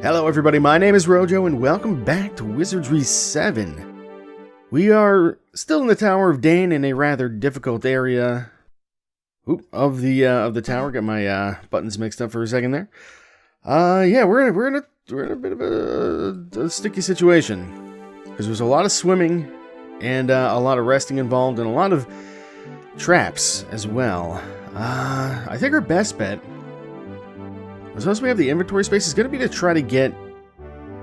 Hello everybody, my name is Rojo and welcome back to Wizardry VII. We are still in the Tower of Dane in a rather difficult area of the tower. Got my buttons mixed up for a second there. Yeah, we're in a bit of a sticky situation because there's a lot of swimming and a lot of resting involved and a lot of traps as well. I think our best bet, as long as we have the inventory space, is going to be to try to get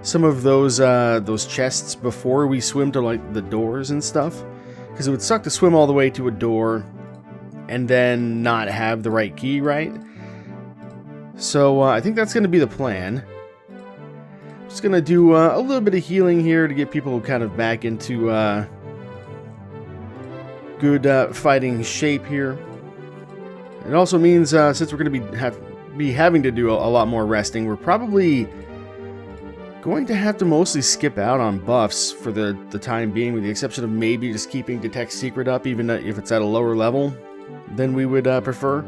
some of those chests before we swim to like the doors and stuff, because it would suck to swim all the way to a door and then not have the right key, right? So I think that's going to be the plan. Just going to do a little bit of healing here to get people kind of back into good fighting shape here. It also means since we're going to be having to do a lot more resting, we're probably going to have to mostly skip out on buffs for the time being, with the exception of maybe just keeping Detect Secret up, even if it's at a lower level than we would prefer.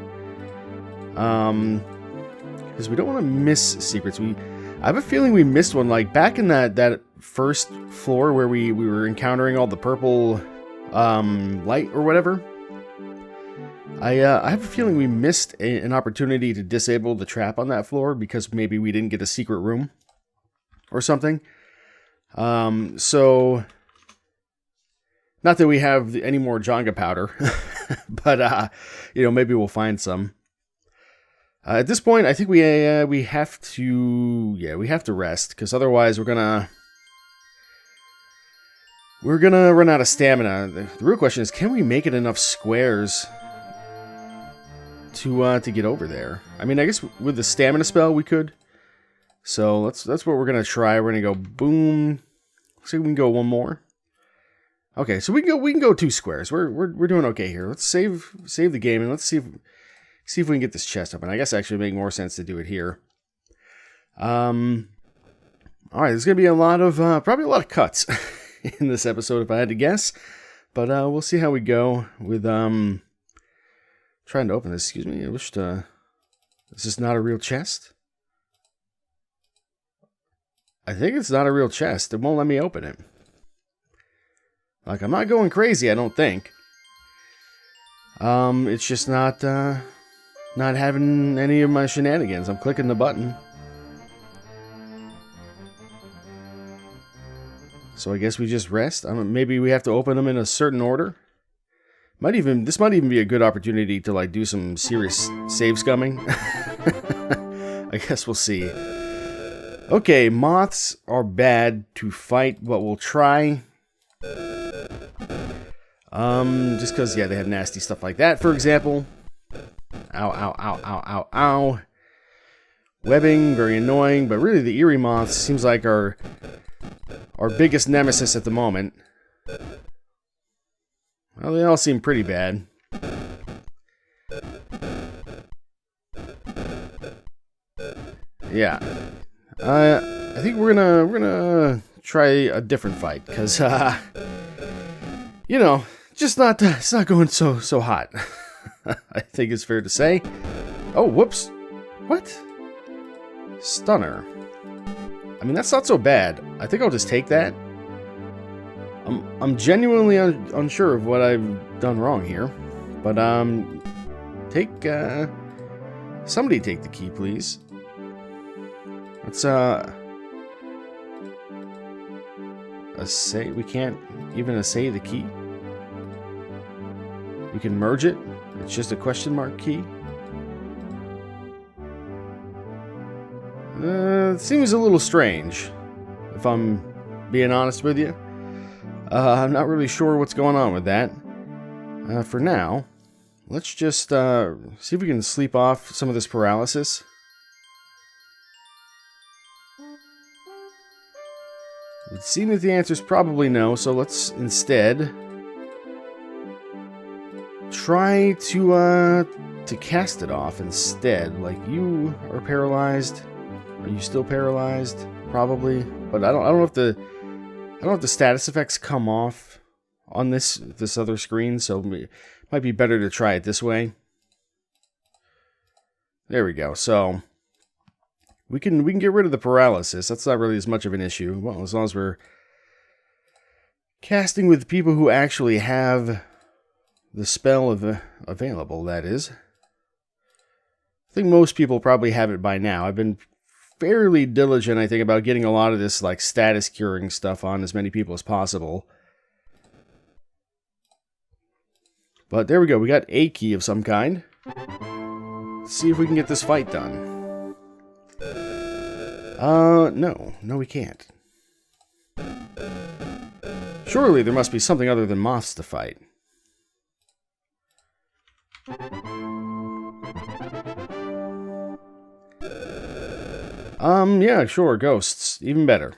Because we don't want to miss secrets. I have a feeling we missed one, like back in that first floor where we were encountering all the purple light or whatever. I have a feeling we missed an opportunity to disable the trap on that floor because maybe we didn't get a secret room or something. So, not that we have any more Jenga powder, but maybe we'll find some. At this point, I think we have to rest, because otherwise we're gonna run out of stamina. The real question is, can we make it enough squares to get over there? I mean, I guess with the stamina spell we could. So that's what we're gonna try. We're gonna go boom. Looks like we can go one more. Okay, so we can go 2 squares. We're doing okay here. Let's save the game and let's see if we can get this chest up. And I guess actually make more sense to do it here. All right, there's gonna be a lot of probably a lot of cuts in this episode if I had to guess, but we'll see how we go with trying to open this. Excuse me. I wish to. Is this not a real chest? I think it's not a real chest. It won't let me open it. Like, I'm not going crazy, I don't think. It's just not having any of my shenanigans. I'm clicking the button. So I guess we just rest. Maybe we have to open them in a certain order. This might even be a good opportunity to like do some serious save scumming. I guess we'll see. Okay, moths are bad to fight, but we'll try. Just because, yeah, they have nasty stuff like that, for example. Ow, ow, ow, ow, ow, ow. Webbing, very annoying, but really the eerie moths seems like our biggest nemesis at the moment. Well, they all seem pretty bad. Yeah. I think we're gonna try a different fight, because it's not going so hot. I think it's fair to say. Oh, whoops. What? Stunner. I mean, that's not so bad. I think I'll just take that. I'm genuinely unsure of what I've done wrong here, but somebody take the key, please. Let's we can't even assay the key. We can merge it. It's just a question mark key. It seems a little strange, if I'm being honest with you. I'm not really sure what's going on with that. For now, let's just see if we can sleep off some of this paralysis. It would seem that the answer is probably no, so let's instead try to cast it off instead. Like, you are paralyzed. Are you still paralyzed? Probably, but I don't know if the status effects come off on this other screen, so it might be better to try it this way. There we go. So We can get rid of the paralysis. That's not really as much of an issue. Well, as long as we're casting with people who actually have the spell available, that is. I think most people probably have it by now. I've been fairly diligent, I think, about getting a lot of this like status curing stuff on as many people as possible. But there we go. We got a key of some kind. Let's see if we can get this fight done. No, we can't. Surely there must be something other than moths to fight. Yeah, sure, ghosts. Even better.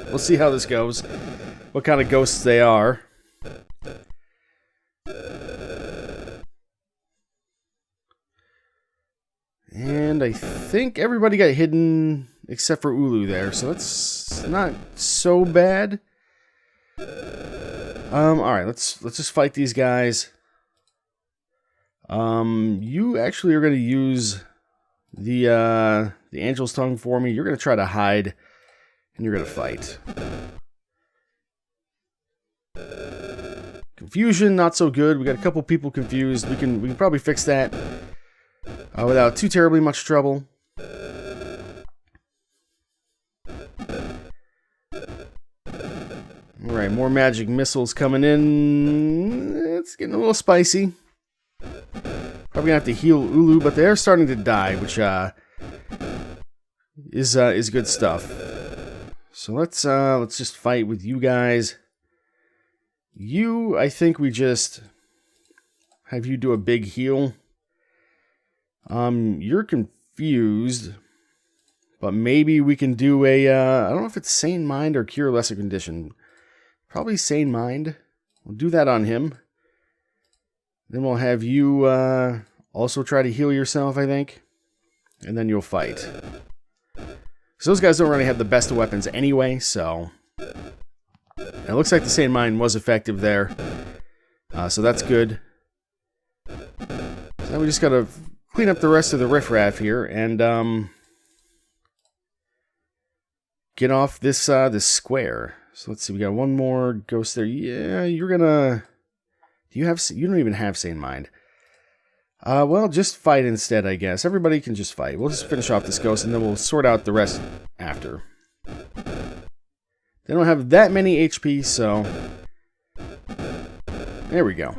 We'll see how this goes. What kind of ghosts they are. And I think everybody got hidden except for Ulu there, so that's not so bad. Alright, let's just fight these guys. You actually are gonna use the Angel's Tongue for me. You're gonna try to hide, and you're gonna fight. Confusion, not so good. We got a couple people confused. We can probably fix that without too terribly much trouble. Alright, more magic missiles coming in. It's getting a little spicy. Probably gonna have to heal Ulu, but they're starting to die, which is good stuff. So let's just fight with you guys. You, I think we just have you do a big heal. You're confused, but maybe we can do a I don't know if it's Sane Mind or Cure Lesser Condition. Probably Sane Mind. We'll do that on him. Then we'll have you also try to heal yourself, I think. And then you'll fight. So those guys don't really have the best of weapons anyway, so... It looks like the Sane Mind was effective there. So that's good. So now we just gotta clean up the rest of the riffraff here and get off this this square. So let's see, we got one more ghost there. Yeah, you're gonna... You don't even have Sane Mind. Well, just fight instead, I guess. Everybody can just fight. We'll just finish off this ghost, and then we'll sort out the rest after. They don't have that many HP, so... There we go.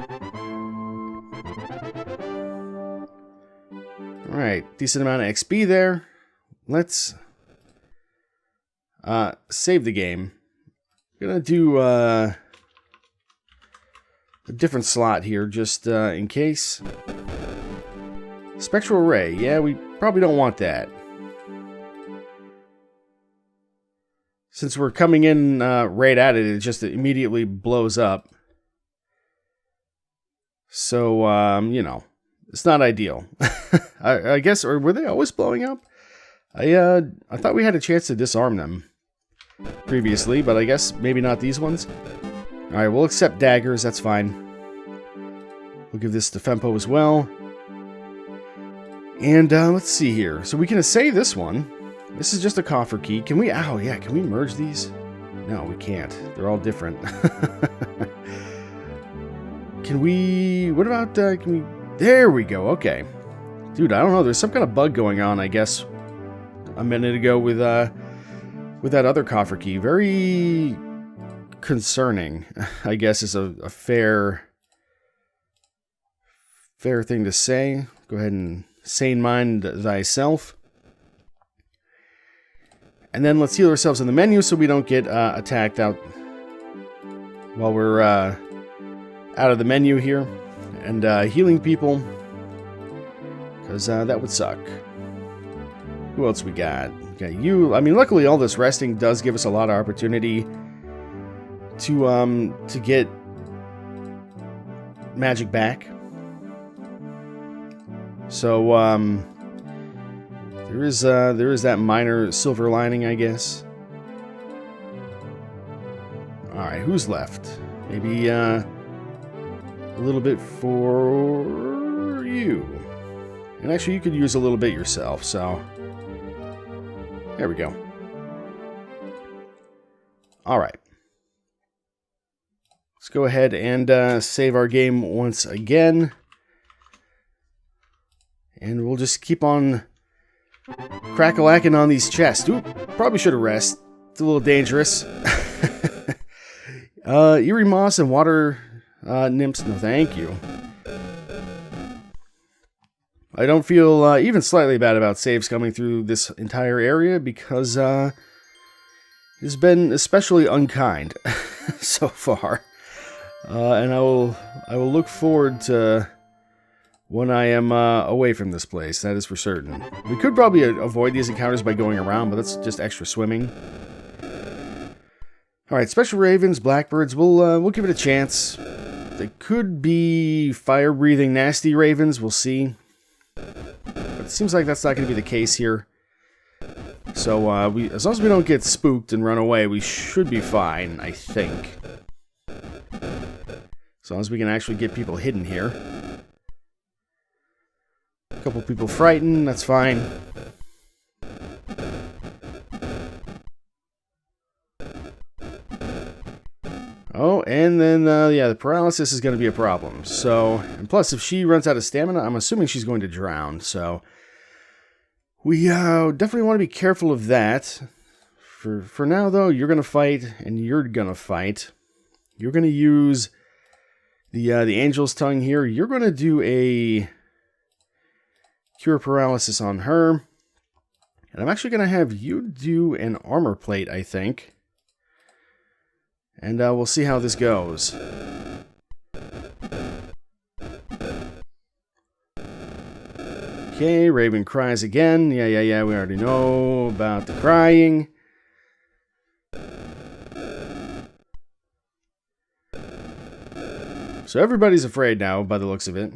Alright, decent amount of XP there. Let's... save the game. I'm gonna do, a different slot here, just in case. Spectral Ray. Yeah, we probably don't want that. Since we're coming in right at it, it just immediately blows up. So, you know, it's not ideal. I guess, or were they always blowing up? I thought we had a chance to disarm them previously, but I guess maybe not these ones. Alright, we'll accept daggers, that's fine. We'll give this to Fempo as well. And let's see here. So we can assay this one. This is just a coffer key. Can we... Oh, yeah, can we merge these? No, we can't. They're all different. Can we... What about... Can we... There we go, okay. Dude, I don't know. There's some kind of bug going on, I guess, a minute ago with that other coffer key. Very concerning, I guess, is a fair thing to say. Go ahead and Sane Mind thyself. And then let's heal ourselves in the menu so we don't get attacked out while we're out of the menu here. And healing people, because that would suck. Who else we got? We got you. I mean, luckily all this resting does give us a lot of opportunity to get magic back. So there is that minor silver lining, I guess. All right, who's left? Maybe a little bit for you. And actually, you could use a little bit yourself. So There we go. Alright. Let's go ahead and save our game once again. And we'll just keep on crack-a-lacking on these chests. Ooh, probably should have rest. It's a little dangerous. Eerie moss and water nymphs, no thank you. I don't feel even slightly bad about saves coming through this entire area because it's been especially unkind so far. And I will look forward to when I am away from this place, that is for certain. We could probably avoid these encounters by going around, but that's just extra swimming. Alright, special ravens, blackbirds, we'll give it a chance. They could be fire-breathing nasty ravens, we'll see. But it seems like that's not going to be the case here. So, as long as we don't get spooked and run away, we should be fine, I think. As long as we can actually get people hidden here. A couple people frightened, that's fine. Oh, and then, yeah, the paralysis is going to be a problem. So, and plus, if she runs out of stamina, I'm assuming she's going to drown. So, we definitely want to be careful of that. For now, though, you're going to fight, and you're going to fight. You're going to use the Angel's Tongue here. You're going to do a Cure Paralysis on her. And I'm actually going to have you do an Armor Plate, I think. And we'll see how this goes. Okay, Raven cries again. Yeah, we already know about the crying. So everybody's afraid now, by the looks of it.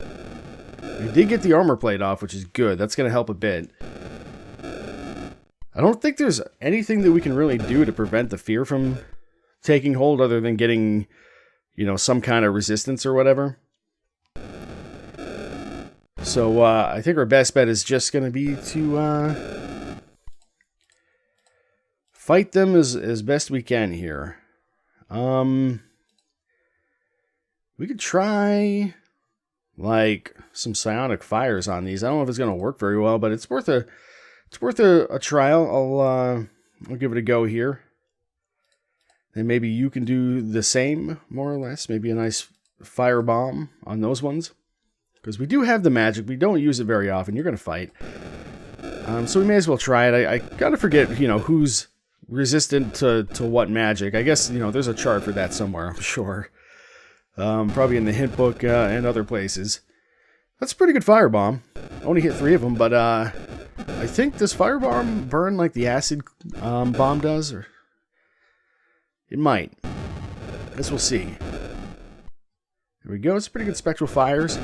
We did get the armor plate off, which is good. That's going to help a bit. I don't think there's anything that we can really do to prevent the fear from taking hold other than getting, you know, some kind of resistance or whatever. So, I think our best bet is just going to be to fight them as best we can here. We could try, like, some psionic fires on these. I don't know if it's going to work very well, but it's worth a trial. I'll give it a go here. And maybe you can do the same, more or less. Maybe a nice fire bomb on those ones. Because we do have the magic. We don't use it very often. You're going to fight. So we may as well try it. I gotta forget, you know, who's resistant to what magic. I guess, you know, there's a chart for that somewhere, I'm sure. Probably in the hint book and other places. That's a pretty good firebomb. Only hit 3 of them, but I think this firebomb burn like the acid bomb does, or it might. I guess we'll see. There we go. It's pretty good spectral fires.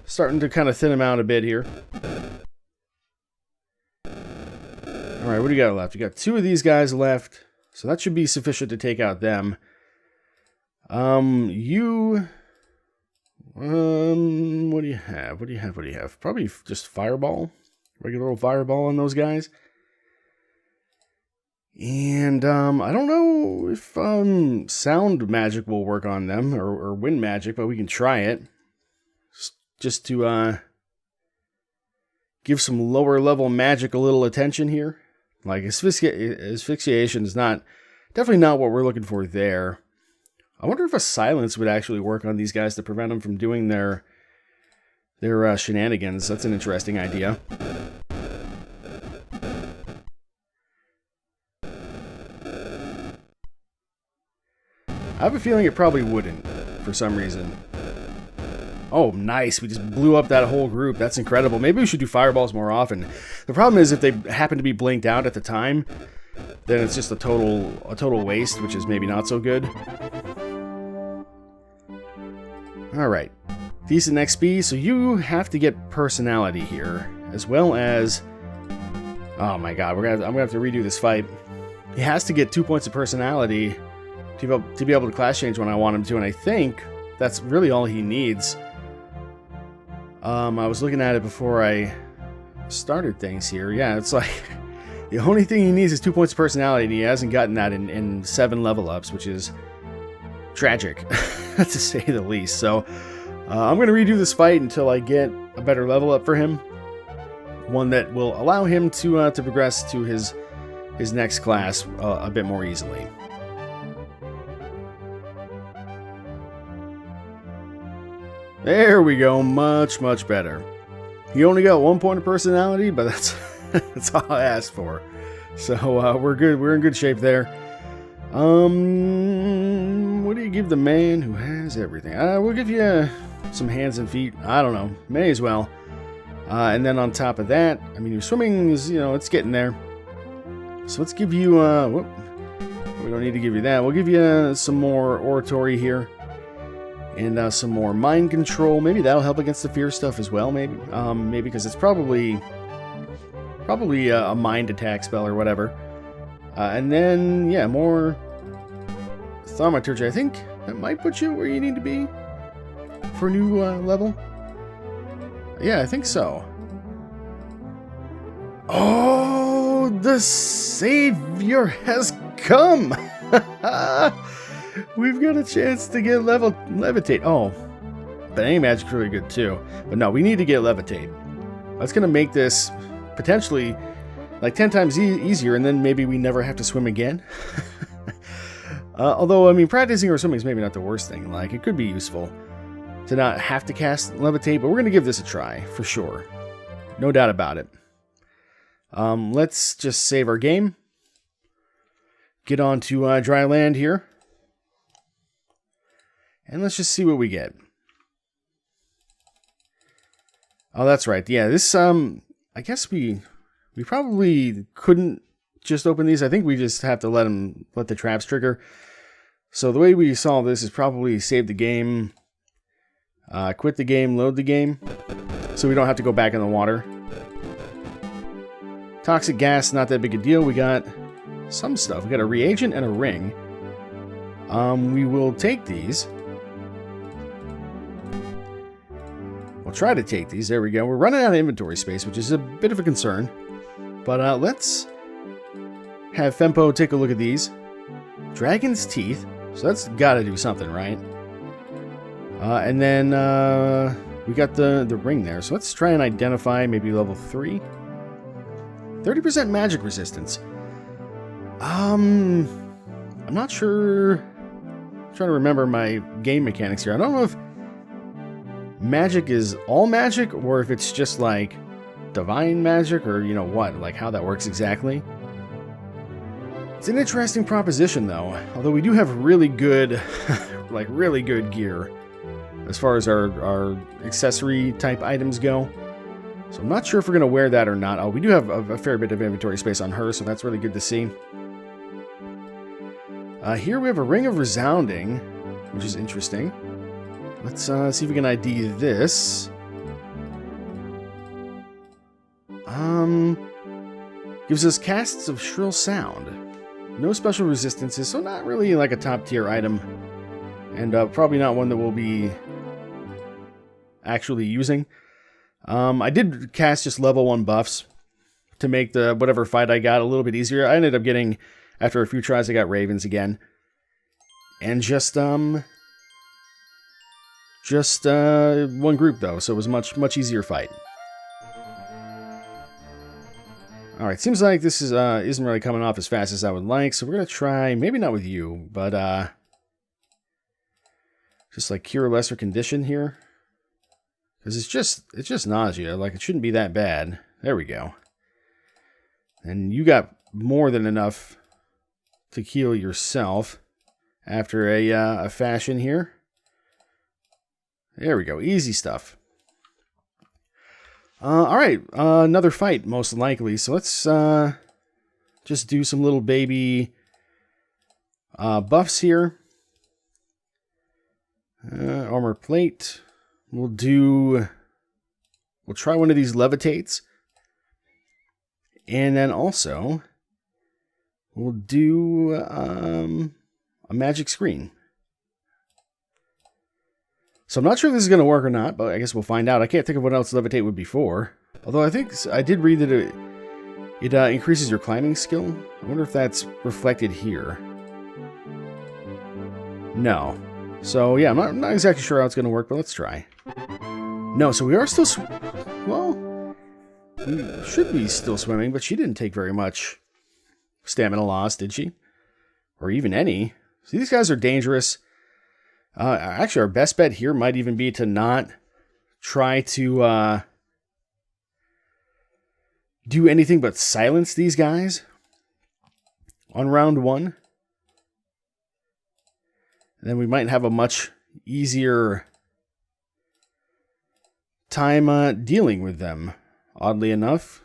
Starting to kind of thin them out a bit here. Alright, what do you got left? You got 2 of these guys left. So that should be sufficient to take out them. What do you have? What do you have? Probably just fireball. Regular old fireball on those guys. And, I don't know if, sound magic will work on them, or wind magic, but we can try it. Just to, give some lower level magic a little attention here. Like, asphyxiation is definitely not what we're looking for there. I wonder if a silence would actually work on these guys to prevent them from doing their shenanigans. That's an interesting idea. I have a feeling it probably wouldn't, for some reason. Oh, nice. We just blew up that whole group. That's incredible. Maybe we should do fireballs more often. The problem is if they happen to be blinked out at the time, then it's just a total waste, which is maybe not so good. Alright. Decent XP, so you have to get personality here, as well as... Oh my god, I'm gonna have to redo this fight. He has to get 2 points of personality to be able to class change when I want him to, and I think that's really all he needs. I was looking at it before I started things here. Yeah, it's like the only thing he needs is 2 points of personality, and he hasn't gotten that in 7 level ups, which is tragic, to say the least. So I'm going to redo this fight until I get a better level up for him. One that will allow him to progress to his next class a bit more easily. There we go, much better. He only got 1 point of personality, but that's all I asked for. So we're good. We're in good shape there. What do you give the man who has everything? We'll give you some hands and feet. I don't know. May as well. And then on top of that, I mean, your swimming is, it's getting there. So let's give you, whoop. We don't need to give you that. We'll give you some more oratory here. And some more mind control. Maybe that'll help against the fear stuff as well, maybe. Maybe because it's probably a mind attack spell or whatever. And then, yeah, more thaumaturgy. I think that might put you where you need to be for a new level. Yeah, I think so. Oh, the savior has come! We've got a chance to get levitate. Oh, Bane magic's really good too. But no, we need to get levitate. That's going to make this potentially like 10 times easier, and then maybe we never have to swim again. Although, I mean, practicing our swimming is maybe not the worst thing. Like, it could be useful to not have to cast levitate, but we're going to give this a try, for sure. No doubt about it. Let's just save our game. Get on to dry land here. And let's just see what we get. Oh, that's right. Yeah, this, I guess we probably couldn't just open these. I think we just have to let the traps trigger. So the way we solve this is probably save the game, quit the game, load the game, so we don't have to go back in the water. Toxic gas, not that big a deal. We got some stuff. We got a reagent and a ring. We will take these. We'll try to take these. There we go. We're running out of inventory space, which is a bit of a concern. But let's have Fempo take a look at these. Dragon's Teeth. So that's got to do something, right? And then we got the ring there. So let's try and identify maybe level 3. 30% magic resistance. I'm not sure. I'm trying to remember my game mechanics here. I don't know if magic is all magic or if it's just like divine magic or what, like how that works exactly. It's an interesting proposition though, although we do have really good like really good gear as far as our accessory type items go. So I'm not sure if we're going to wear that or not. Oh, we do have a fair bit of inventory space on her, so that's really good to see. Here we have a Ring of Resounding, which is interesting. Let's see if we can ID this. Gives us casts of Shrill Sound. No special resistances, so not really like a top tier item. And probably not one that we'll be actually using. I did cast just level 1 buffs to make the whatever fight I got a little bit easier. I ended up getting, after a few tries, I got Ravens again. And just one group though, so it was much easier fight. Alright, seems like this is isn't really coming off as fast as I would like, so we're gonna try, maybe not with you, but just like cure lesser condition here. Because it's just nausea, like it shouldn't be that bad. There we go. And you got more than enough to heal yourself after a fashion here. There we go, easy stuff. Alright, another fight, most likely. So let's just do some little baby buffs here. Armor plate. We'll try one of these levitates. And then also, we'll do a magic screen. So I'm not sure if this is going to work or not, but I guess we'll find out. I can't think of what else levitate would be for. Although I think I did read that it increases your climbing skill. I wonder if that's reflected here. No. So yeah, I'm not exactly sure how it's going to work, but let's try. No, so we are still... Well, we should be still swimming, but she didn't take very much stamina loss, did she? Or even any. See, these guys are dangerous. Actually, our best bet here might even be to not try to do anything but silence these guys on round 1. And then we might have a much easier time dealing with them, oddly enough.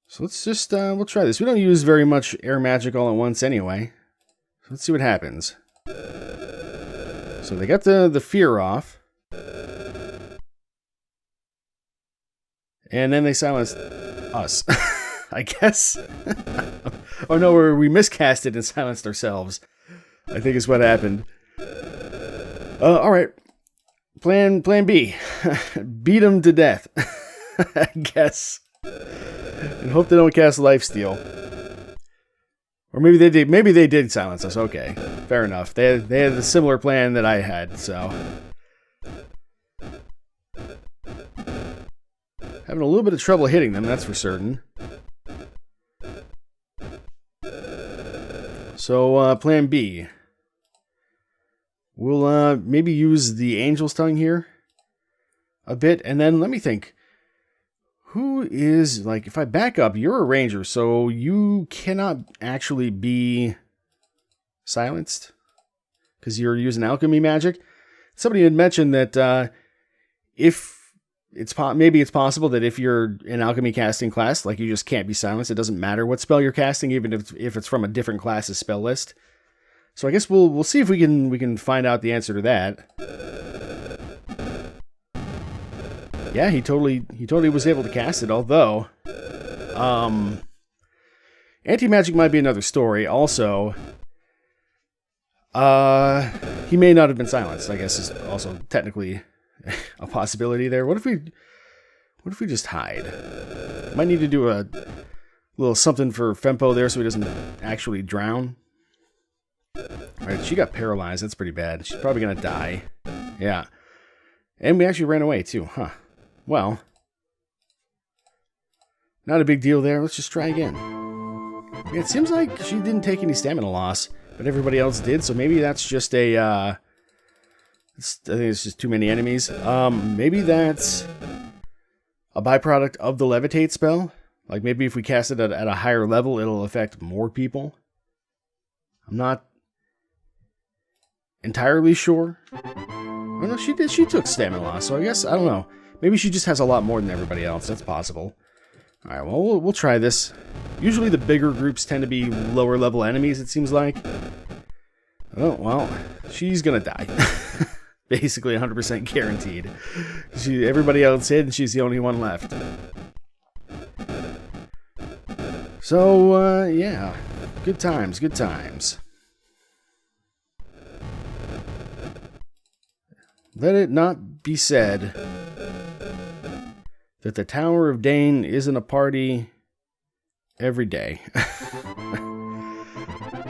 So let's just, we'll try this. We don't use very much air magic all at once anyway. So let's see what happens. So they got the fear off. And then they silenced us, I guess. Oh no, we miscasted and silenced ourselves, I think is what happened. Alright. Plan B. Beat them to death, I guess. And hope they don't cast Lifesteal. Or maybe they did. Maybe they did silence us. Okay, fair enough. They had a similar plan that I had. So having a little bit of trouble hitting them, that's for certain. So plan B. We'll maybe use the Angel's Tongue here a bit, and then let me think. Who is, like, if I back up, you're a ranger, so you cannot actually be silenced because you're using alchemy magic. Somebody had mentioned that if it's maybe it's possible that if you're an alchemy casting class, like, you just can't be silenced. It doesn't matter what spell you're casting, even if it's from a different class's spell list. So I guess we'll see if we can find out the answer to that. Yeah, he totally was able to cast it, although anti-magic might be another story. Also, he may not have been silenced, I guess, is also technically a possibility there. What if we just hide? Might need to do a little something for Fempo there so he doesn't actually drown. Alright, she got paralyzed. That's pretty bad. She's probably gonna die. Yeah. And we actually ran away too, huh? Well, not a big deal there. Let's just try again. Yeah, it seems like she didn't take any stamina loss, but everybody else did, so maybe that's just a, I think it's just too many enemies. Maybe that's a byproduct of the Levitate spell. Like, maybe if we cast it at a higher level, it'll affect more people. I'm not entirely sure. Oh, no, she took stamina loss, so I guess, I don't know. Maybe she just has a lot more than everybody else. That's possible. Alright, well, we'll try this. Usually the bigger groups tend to be lower level enemies, it seems like. Oh, well, she's gonna die. Basically 100% guaranteed. Everybody else hid, and she's the only one left. So, yeah. Good times, good times. Let it not be said that the Tower of Dane isn't a party every day.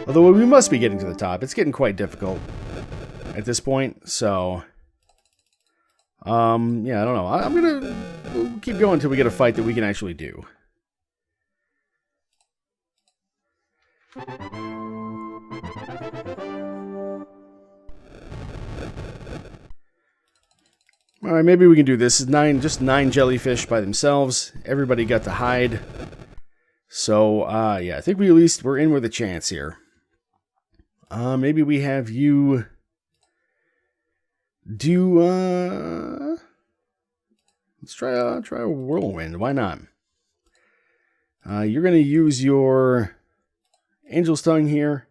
Although we must be getting to the top. It's getting quite difficult at this point, so... yeah, I don't know. We'll keep going until we get a fight that we can actually do. Alright, maybe we can do this. Just 9 jellyfish by themselves. Everybody got to hide. So, yeah, I think we're in with a chance here. Maybe we have you do, let's try a whirlwind. Why not? You're going to use your Angel's Tongue here.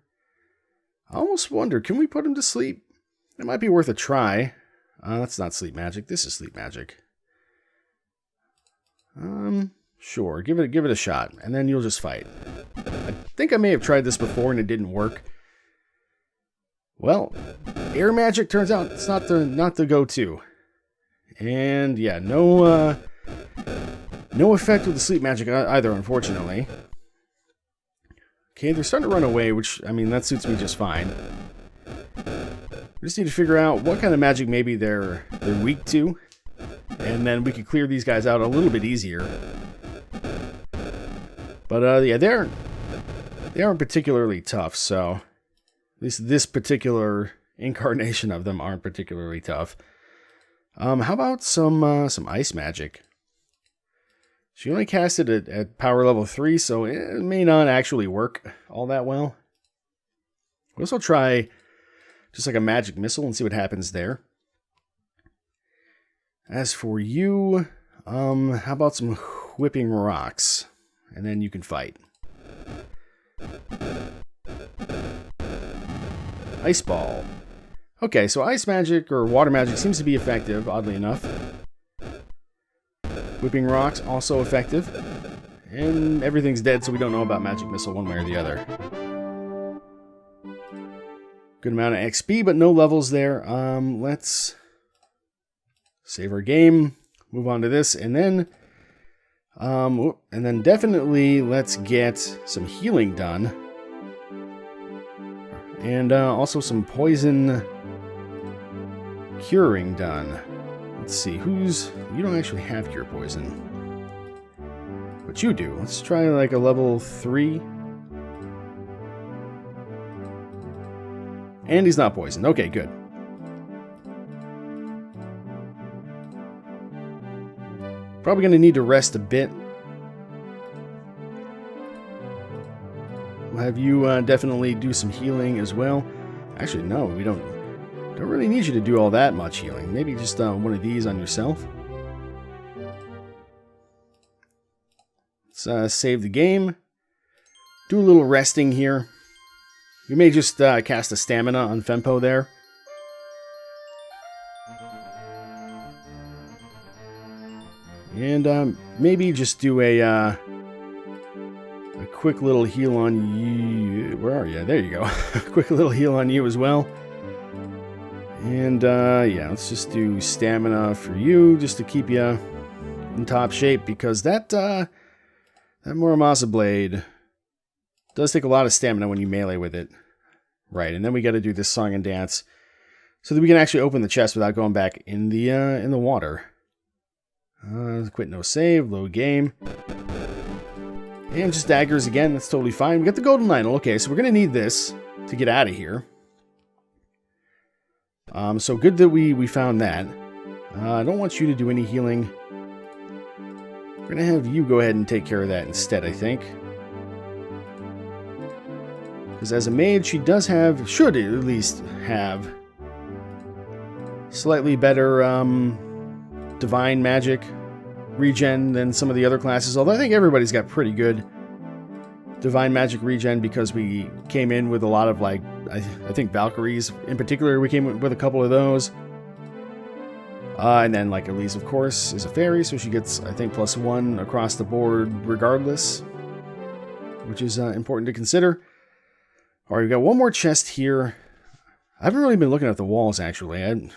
I almost wonder, can we put him to sleep? It might be worth a try. That's not sleep magic. This is sleep magic. Sure. Give it a shot, and then you'll just fight. I think I may have tried this before and it didn't work. Well, air magic turns out it's not the go-to. And yeah, no effect with the sleep magic either, unfortunately. Okay, they're starting to run away, which, I mean, that suits me just fine. We just need to figure out what kind of magic maybe they're weak to, and then we can clear these guys out a little bit easier. But yeah, they aren't particularly tough, so at least this particular incarnation of them aren't particularly tough. How about some ice magic? She only cast it at power level 3, so it may not actually work all that well. We'll also try just like a magic missile and see what happens there. As for you, how about some whipping rocks? And then you can fight. Ice ball. Okay, so ice magic or water magic seems to be effective, oddly enough. Whipping rocks, also effective. And everything's dead, so we don't know about magic missile one way or the other. Good amount of XP, but no levels there. Let's save our game, move on to this, and then definitely let's get some healing done. And also some poison curing done. Let's see, you don't actually have cure poison. But you do. Let's try like a level 3. And he's not poisoned. Okay, good. Probably going to need to rest a bit. We'll have you definitely do some healing as well. Actually, no, we don't really need you to do all that much healing. Maybe just one of these on yourself. Let's save the game. Do a little resting here. We may just cast a stamina on Fempo there. And maybe just do a quick little heal on you. Where are you? There you go. A quick little heal on you as well. And yeah, let's just do stamina for you, just to keep you in top shape, because that Muramasa blade does take a lot of stamina when you melee with it. Right, and then we got to do this song and dance so that we can actually open the chest without going back in the water. Quit no save, low game. And just daggers again, that's totally fine. We got the golden idol. Okay, so we're going to need this to get out of here. So good that we found that. I don't want you to do any healing. We're going to have you go ahead and take care of that instead, I think. Because as a mage, she should at least have slightly better divine magic regen than some of the other classes. Although I think everybody's got pretty good divine magic regen because we came in with a lot of, like, I think Valkyries in particular, we came with a couple of those. And then, like, Elise, of course, is a fairy, so she gets, I think, +1 across the board regardless, which is important to consider. All right, we've got one more chest here. I haven't really been looking at the walls, actually. I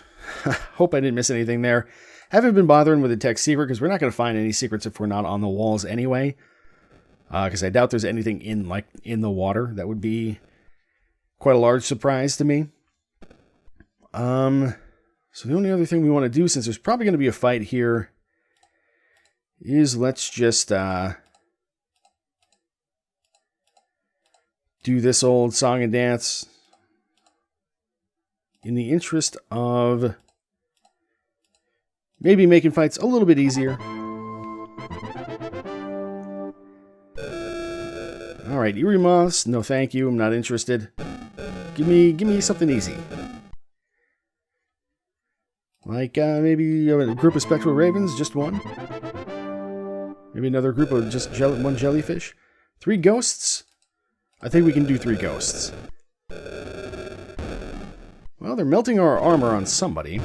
hope I didn't miss anything there. Haven't been bothering with the tech secret, because we're not going to find any secrets if we're not on the walls anyway. Because I doubt there's anything in the water. That would be quite a large surprise to me. So the only other thing we want to do, since there's probably going to be a fight here, is let's just do this old song and dance in the interest of maybe making fights a little bit easier. Alright, Eerie Moths, no thank you, I'm not interested. Give me something easy. Like, maybe a group of Spectral Ravens, just one. Maybe another group of just one jellyfish. 3 ghosts? I think we can do 3 ghosts. Well, they're melting our armor on somebody.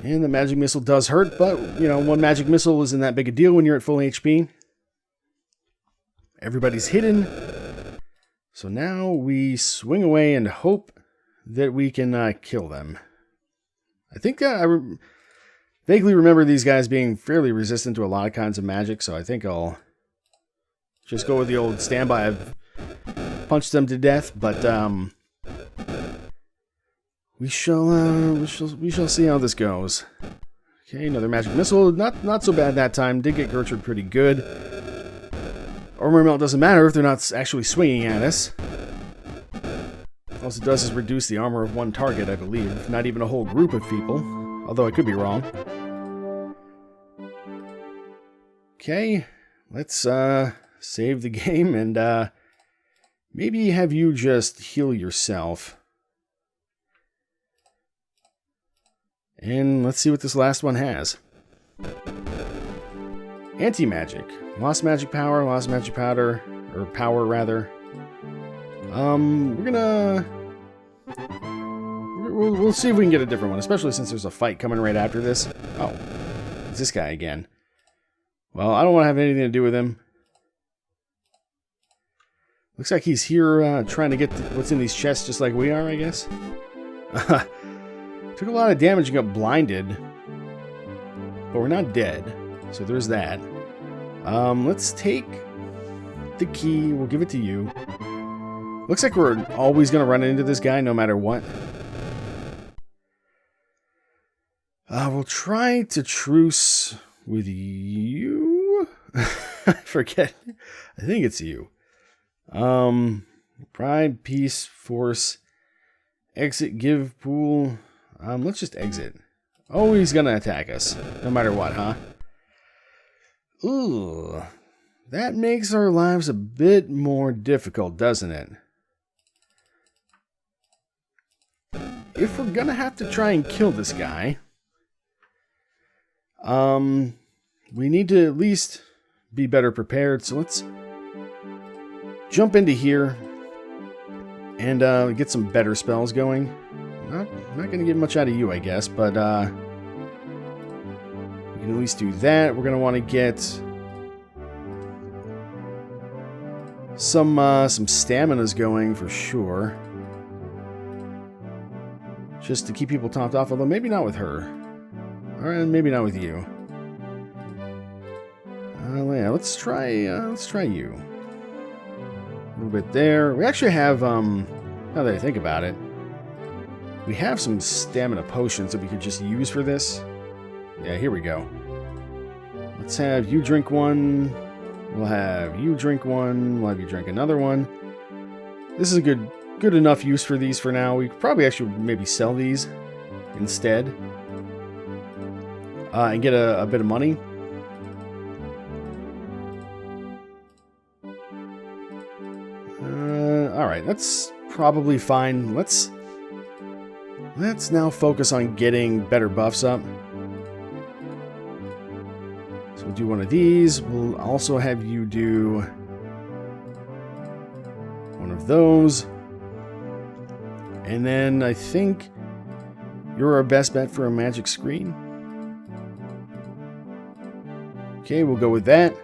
And the magic missile does hurt, but, you know, one magic missile isn't that big a deal when you're at full HP. Everybody's hidden. So now we swing away and hope that we can kill them. I think vaguely remember these guys being fairly resistant to a lot of kinds of magic, so I think I'll just go with the old standby. I've punched them to death, but we shall see how this goes. Okay, another magic missile. Not so bad that time. Did get Gertrude pretty good. Armor melt doesn't matter if they're not actually swinging at us. All it does is reduce the armor of one target, I believe. Not even a whole group of people. Although I could be wrong. Okay, let's save the game and maybe have you just heal yourself. And let's see what this last one has. Anti-magic. Lost magic power, lost magic powder, or power rather. We'll see if we can get a different one, especially since there's a fight coming right after this. Oh, it's this guy again. Well, I don't want to have anything to do with him. Looks like he's here trying to get what's in these chests just like we are, I guess. Took a lot of damage and got blinded. But we're not dead, so there's that. Let's take the key. We'll give it to you. Looks like we're always going to run into this guy no matter what. We'll try to truce with you. I forget. I think it's you. Pride, peace, force, exit, give, pool. Let's just exit. Oh, he's gonna attack us, no matter what, huh? Ooh, that makes our lives a bit more difficult, doesn't it? If we're gonna have to try and kill this guy, we need to at least be better prepared. So let's jump into here and get some better spells going. Not going to get much out of you, I guess, but we can at least do that. We're going to want to get some staminas going for sure, just to keep people topped off. Although maybe not with her, or maybe not with you. Yeah, let's try you. A little bit there. We actually have now that I think about it, we have some stamina potions that we could just use for this. Yeah, here we go. Let's have you drink one. We'll have you drink one. We'll have you drink another one. This is a good enough use for these for now. We could probably actually maybe sell these instead. And get a bit of money. Alright, that's probably fine. Let's now focus on getting better buffs up. So we'll do one of these. We'll also have you do one of those. And then I think you're our best bet for a magic screen. Okay, we'll go with that.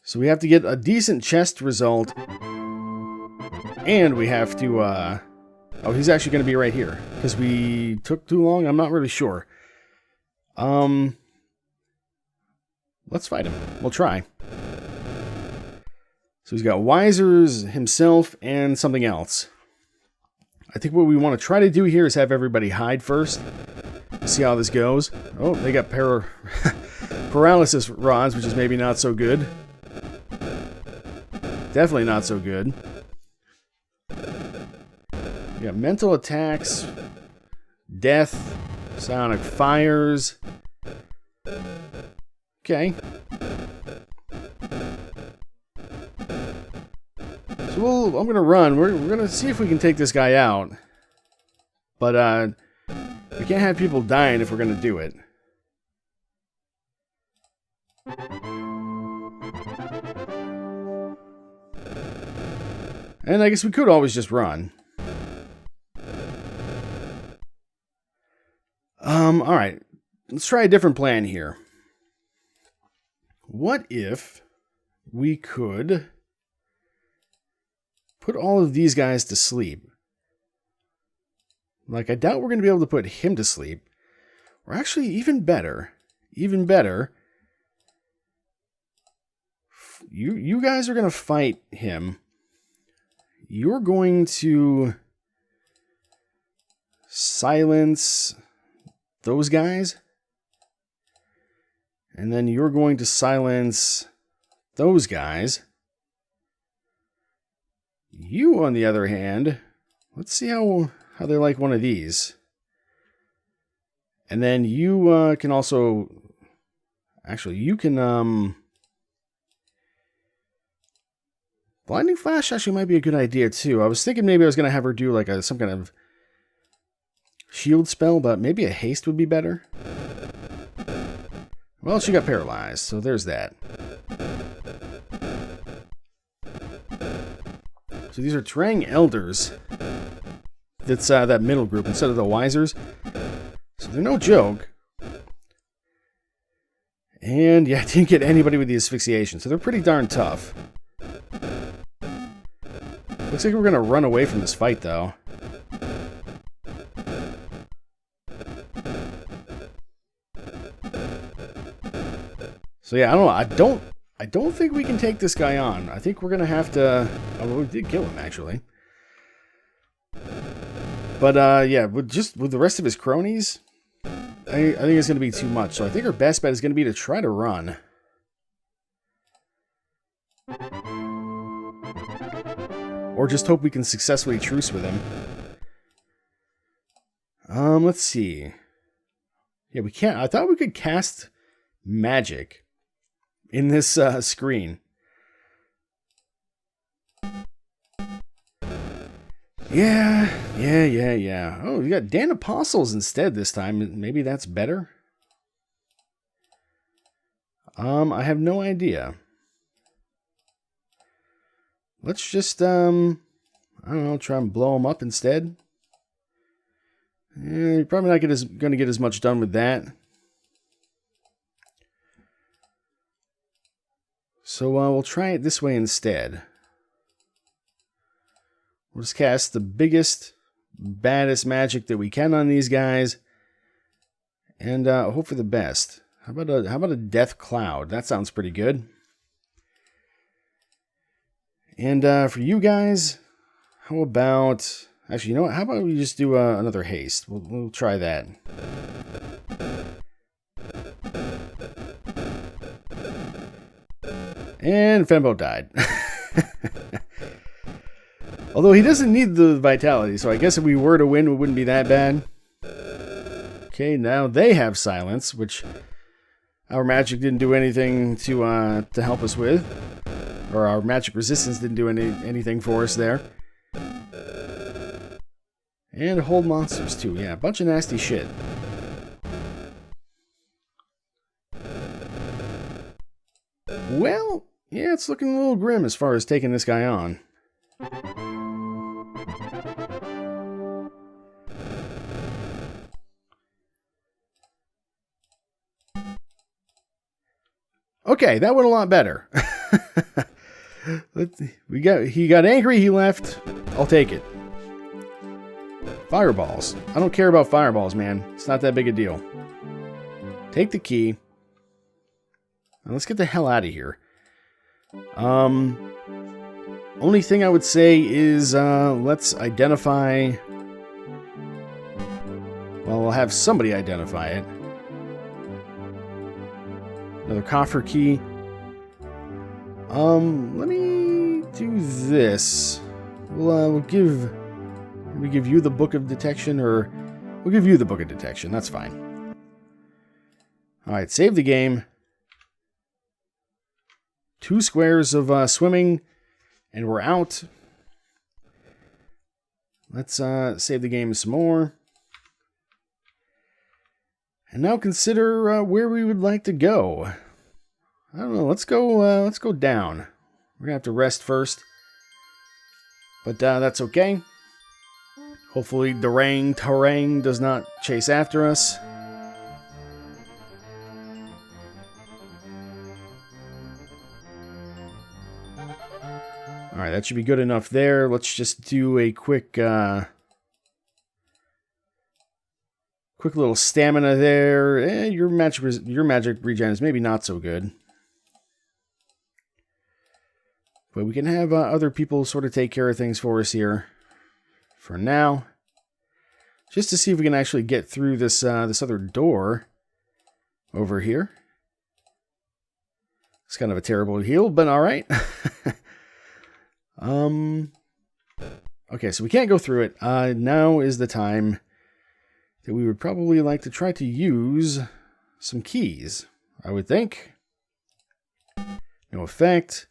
So we have to get a decent chest result. And we have to, oh, he's actually going to be right here. Because we took too long? I'm not really sure. Let's fight him. We'll try. So he's got Wisers, himself, and something else. I think what we want to try to do here is have everybody hide first. See how this goes. Oh, they got paralysis rods, which is maybe not so good. Definitely not so good. We got mental attacks, death, sonic fires. Okay. So I'm gonna run. We're gonna see if we can take this guy out. But we can't have people dying if we're gonna do it. And I guess we could always just run. Alright. Let's try a different plan here. What if we could put all of these guys to sleep? Like, I doubt we're going to be able to put him to sleep. Or actually, even better. Even better. You guys are going to fight him. You're going to silence those guys. And then you're going to silence those guys. You, on the other hand, let's see how they like one of these. And then you can also... Actually, you can... Blinding Flash actually might be a good idea, too. I was thinking maybe I was going to have her do like some kind of shield spell, but maybe a haste would be better. Well, she got paralyzed, so there's that. So these are Trang Elders. That's that middle group instead of the Wisers. So they're no joke. And yeah, I didn't get anybody with the asphyxiation, so they're pretty darn tough. Looks like we're going to run away from this fight, though. So yeah, I don't think we can take this guy on. I think we're going to have to... Oh, we did kill him, actually. But yeah, with the rest of his cronies, I think it's going to be too much. So I think our best bet is going to be to try to run. Or just hope we can successfully truce with him. Let's see. Yeah, we can't... I thought we could cast magic in this screen. Yeah. Oh, we got Dan Apostles instead this time. Maybe that's better? I have no idea. Let's just, I don't know, try and blow him up instead. You're probably not going to get as much done with that. So we'll try it this way instead. We'll just cast the biggest, baddest magic that we can on these guys. And hope for the best. How about a death cloud? That sounds pretty good. And for you guys, how about... Actually, you know what? How about we just do another haste? We'll try that. And Fembo died. Although he doesn't need the vitality, so I guess if we were to win, it wouldn't be that bad. Okay, now they have silence, which our magic didn't do anything to help us with. Or our magic resistance didn't do anything for us there. And hold monsters too. Yeah, a bunch of nasty shit. Well, yeah, it's looking a little grim as far as taking this guy on. Okay, that went a lot better. He got angry, he left. I'll take it. Fireballs. I don't care about fireballs, man. It's not that big a deal. Take the key. Now let's get the hell out of here. Only thing I would say is let's identify... Well, we'll have somebody identify it. Another coffer key. Let me do this. We'll give you the Book of Detection, or we'll give you the Book of Detection. That's fine. Alright, save the game. 2 squares of swimming, and we're out. Let's save the game some more. And now consider where we would like to go. I don't know. Let's go down. We're gonna have to rest first, but that's okay. Hopefully, the terrain does not chase after us. All right, that should be good enough there. Let's just do a quick Quick little stamina there. Your magic regen is maybe not so good. But we can have other people sort of take care of things for us here. For now. Just to see if we can actually get through this this other door over here. It's kind of a terrible heal, but alright. Okay, so we can't go through it. Now is the time that we would probably like to try to use some keys, I would think. No effect.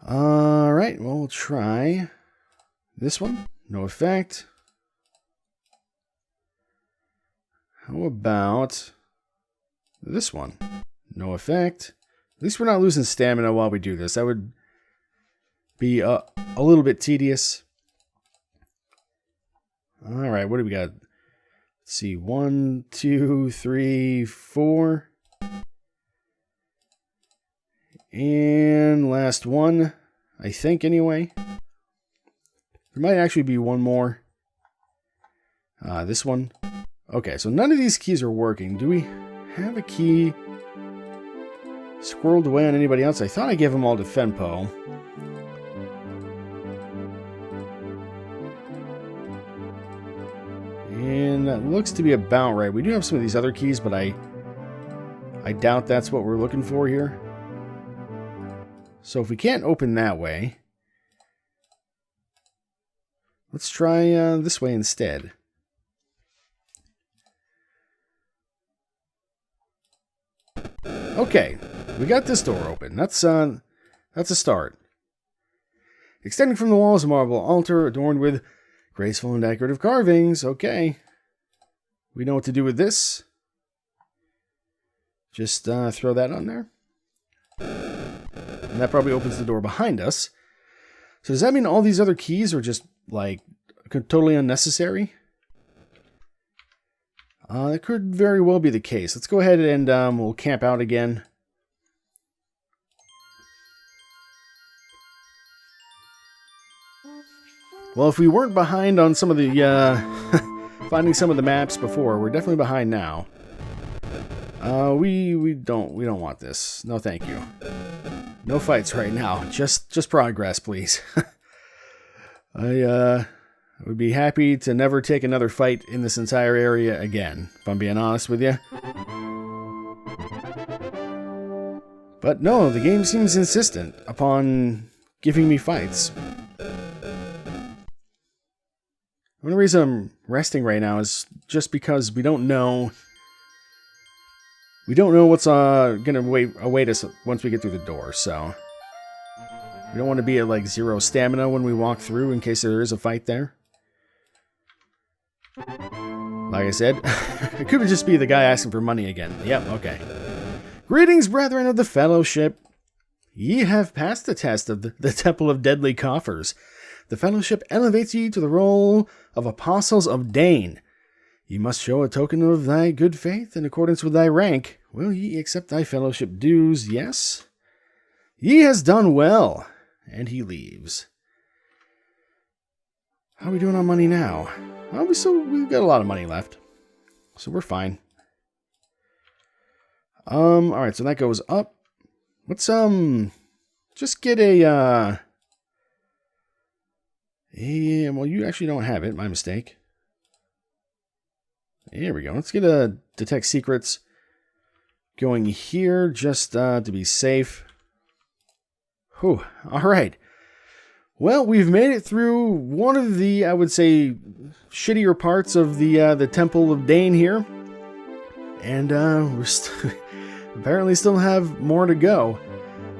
Alright, well, we'll try this one. No effect. How about this one? No effect. At least we're not losing stamina while we do this. That would be a little bit tedious. Alright, what do we got? Let's see. 1, 2, 3, 4. And last one, I think anyway. There might actually be one more. This one. Okay, so none of these keys are working. Do we have a key squirreled away on anybody else? I thought I gave them all to Fenpo. And that looks to be about right. We do have some of these other keys, but I doubt that's what we're looking for here. So if we can't open that way, let's try this way instead. Okay, we got this door open. That's a start. Extending from the walls, a marble altar adorned with graceful and decorative carvings. Okay, we know what to do with this. Just throw that on there. And that probably opens the door behind us. So does that mean all these other keys are just, like, totally unnecessary? That could very well be the case. Let's go ahead and we'll camp out again. Well, if we weren't behind on some of the, finding some of the maps before, we're definitely behind now. We don't want this. No, thank you. No fights right now. Just progress, please. I would be happy to never take another fight in this entire area again, if I'm being honest with you. But no, the game seems insistent upon giving me fights. The only reason I'm resting right now is just because we don't know what's gonna await us once we get through the door, so we don't want to be at like 0 stamina when we walk through in case there is a fight there. Like I said, it could just be the guy asking for money again. Yep, okay. Greetings, brethren of the Fellowship. Ye have passed the test of the Temple of Deadly Coffers. The Fellowship elevates ye to the role of Apostles of Dane. Ye must show a token of thy good faith in accordance with thy rank. Will ye accept thy fellowship dues? Yes. Ye has done well. And he leaves. How are we doing on money now? Well, we've got a lot of money left. So we're fine. Alright, so that goes up. Let's, just get a, yeah, well, you actually don't have it. My mistake. Here we go. Let's get a Detect Secrets going here just to be safe. Whew. Alright. Well, we've made it through one of the, I would say, shittier parts of the Temple of Dane here. And we're apparently still have more to go.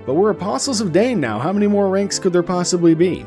But we're Apostles of Dane now. How many more ranks could there possibly be?